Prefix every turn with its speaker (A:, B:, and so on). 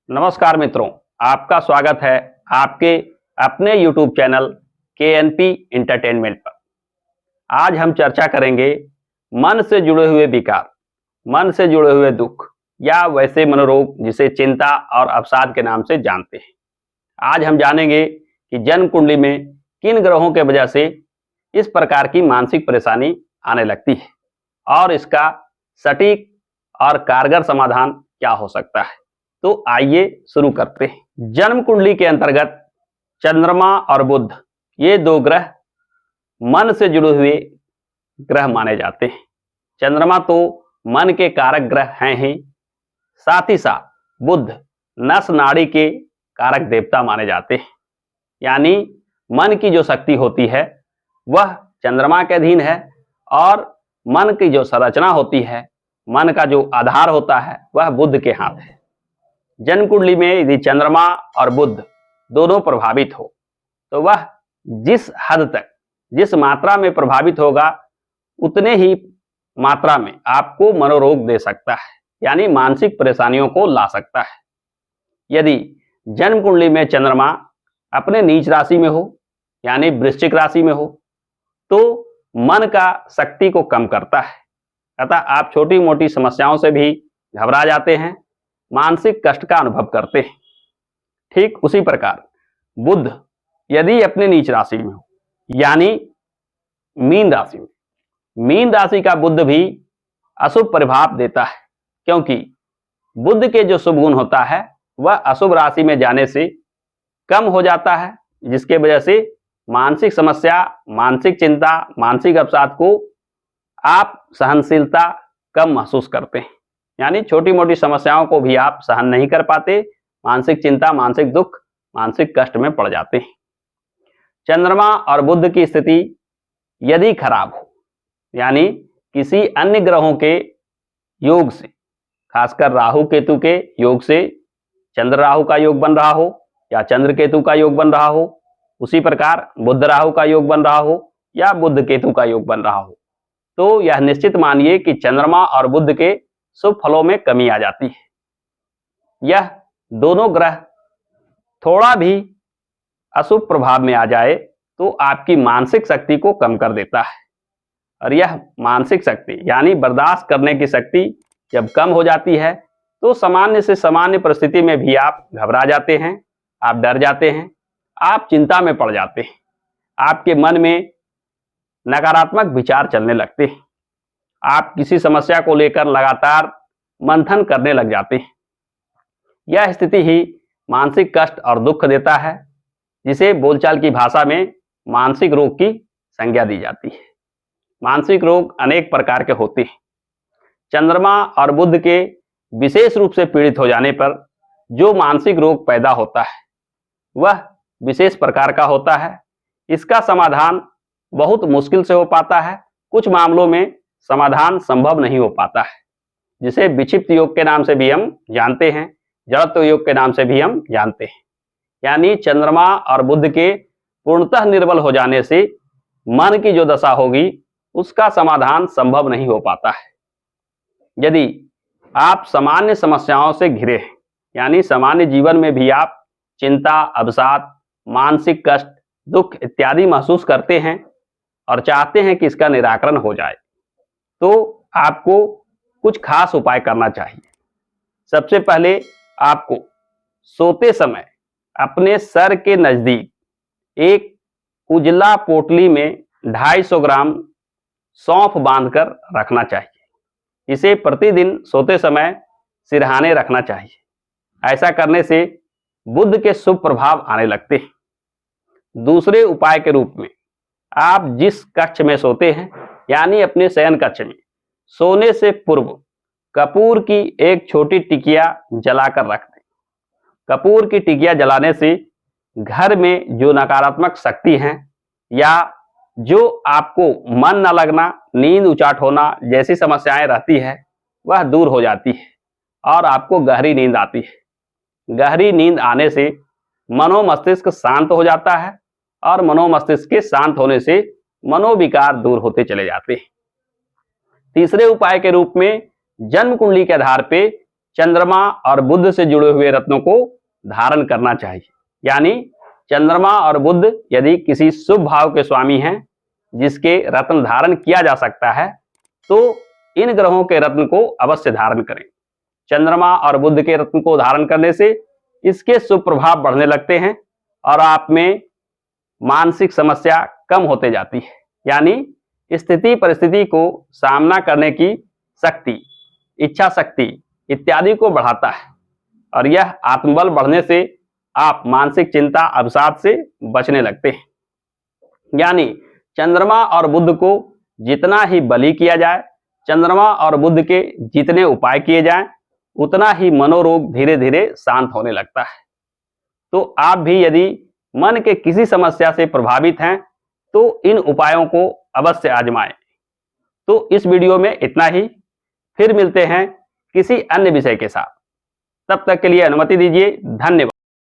A: नमस्कार मित्रों, आपका स्वागत है आपके अपने YouTube चैनल KNP एंटरटेनमेंट पर। आज हम चर्चा करेंगे मन से जुड़े हुए विकार, मन से जुड़े हुए दुख या वैसे मनोरोग जिसे चिंता और अवसाद के नाम से जानते हैं। आज हम जानेंगे कि जन्म कुंडली में किन ग्रहों के वजह से इस प्रकार की मानसिक परेशानी आने लगती है और इसका सटीक और कारगर समाधान क्या हो सकता है। तो आइए शुरू करते हैं। जन्म कुंडली के अंतर्गत चंद्रमा और बुध ये दो ग्रह मन से जुड़े हुए ग्रह माने जाते हैं। चंद्रमा तो मन के कारक ग्रह हैं ही, साथ ही साथ बुध नस नाड़ी के कारक देवता माने जाते हैं। यानी मन की जो शक्ति होती है वह चंद्रमा के अधीन है और मन की जो संरचना होती है, मन का जो आधार होता है वह बुध के हाथ है। जन्म कुंडली में यदि चंद्रमा और बुध दोनों प्रभावित हो तो वह जिस हद तक जिस मात्रा में प्रभावित होगा उतने ही मात्रा में आपको मनोरोग दे सकता है, यानी मानसिक परेशानियों को ला सकता है। यदि जन्म कुंडली में चंद्रमा अपने नीच राशि में हो यानी वृश्चिक राशि में हो तो मन का शक्ति को कम करता है, अतः आप छोटी मोटी समस्याओं से भी घबरा जाते हैं, मानसिक कष्ट का अनुभव करते हैं। ठीक उसी प्रकार बुध यदि अपने नीच राशि में हो यानी मीन राशि में, मीन राशि का बुध भी अशुभ प्रभाव देता है, क्योंकि बुध के जो शुभ गुण होता है वह अशुभ राशि में जाने से कम हो जाता है, जिसके वजह से मानसिक समस्या, मानसिक चिंता, मानसिक अवसाद को आप सहनशीलता कम महसूस करते हैं। यानी छोटी मोटी समस्याओं को भी आप सहन नहीं कर पाते, मानसिक चिंता, मानसिक दुख, मानसिक कष्ट में पड़ जाते हैं। चंद्रमा और बुध की स्थिति यदि खराब हो यानी किसी अन्य ग्रहों के योग से, खासकर राहु केतु के योग से चंद्र राहु का योग बन रहा हो या चंद्र केतु का योग बन रहा हो, उसी प्रकार बुध राहु का योग बन रहा हो या बुध केतु का योग बन रहा हो, तो यह निश्चित मानिए कि चंद्रमा और बुध के शुभ फलों में कमी आ जाती है। यह दोनों ग्रह थोड़ा भी अशुभ प्रभाव में आ जाए तो आपकी मानसिक शक्ति को कम कर देता है, और यह मानसिक शक्ति यानी बर्दाश्त करने की शक्ति जब कम हो जाती है तो सामान्य से सामान्य परिस्थिति में भी आप घबरा जाते हैं, आप डर जाते हैं, आप चिंता में पड़ जाते हैं, आपके मन में नकारात्मक विचार चलने लगते हैं, आप किसी समस्या को लेकर लगातार मंथन करने लग जाते हैं। यह स्थिति ही मानसिक कष्ट और दुख देता है, जिसे बोलचाल की भाषा में मानसिक रोग की संज्ञा दी जाती है। मानसिक रोग अनेक प्रकार के होते हैं। चंद्रमा और बुध के विशेष रूप से पीड़ित हो जाने पर जो मानसिक रोग पैदा होता है वह विशेष प्रकार का होता है। इसका समाधान बहुत मुश्किल से हो पाता है, कुछ मामलों में समाधान संभव नहीं हो पाता है, जिसे विक्षिप्त योग के नाम से भी हम जानते हैं, जड़त्व योग के नाम से भी हम जानते हैं। यानी चंद्रमा और बुध के पूर्णतः निर्बल हो जाने से मन की जो दशा होगी उसका समाधान संभव नहीं हो पाता है। यदि आप सामान्य समस्याओं से घिरे हैं यानी सामान्य जीवन में भी आप चिंता, अवसाद, मानसिक कष्ट, दुख इत्यादि महसूस करते हैं और चाहते हैं कि इसका निराकरण हो जाए, तो आपको कुछ खास उपाय करना चाहिए। सबसे पहले आपको सोते समय अपने सर के नजदीक एक उजला पोटली में 250 ग्राम सौंफ बांधकर रखना चाहिए। इसे प्रतिदिन सोते समय सिरहाने रखना चाहिए। ऐसा करने से बुध के शुभ प्रभाव आने लगते हैं। दूसरे उपाय के रूप में आप जिस कक्ष में सोते हैं यानी अपने शयन कक्ष में सोने से पूर्व कपूर की एक छोटी टिकिया जलाकर रख दें। कपूर की टिकिया जलाने से घर में जो नकारात्मक शक्ति हैं या जो आपको मन न लगना, नींद उचाट होना जैसी समस्याएं रहती है वह दूर हो जाती है और आपको गहरी नींद आती है। गहरी नींद आने से मनोमस्तिष्क शांत हो जाता है और मनोमस्तिष्क के शांत होने से मनोविकार दूर होते चले जाते हैं। तीसरे उपाय के रूप में जन्म कुंडली के आधार पे चंद्रमा और बुध से जुड़े हुए रत्नों को धारण करना चाहिए। यानी चंद्रमा और बुध यदि किसी शुभ भाव के स्वामी हैं जिसके रत्न धारण किया जा सकता है, तो इन ग्रहों के रत्न को अवश्य धारण करें। चंद्रमा और बुध के रत्न को धारण करने से इसके शुभ प्रभाव बढ़ने लगते हैं और आप में मानसिक समस्या कम होते जाती है। यानी स्थिति परिस्थिति को सामना करने की शक्ति, इच्छा शक्ति इत्यादि को बढ़ाता है और यह आत्मबल बढ़ने से आप मानसिक चिंता अवसाद से बचने लगते हैं। यानी चंद्रमा और बुध को जितना ही बली किया जाए, चंद्रमा और बुध के जितने उपाय किए जाएं, उतना ही मनोरोग धीरे धीरे शांत होने लगता है। तो आप भी यदि मन के किसी समस्या से प्रभावित हैं तो इन उपायों को अवश्य आजमाएं। तो इस वीडियो में इतना ही, फिर मिलते हैं किसी अन्य विषय के साथ। तब तक के लिए अनुमति दीजिए। धन्यवाद।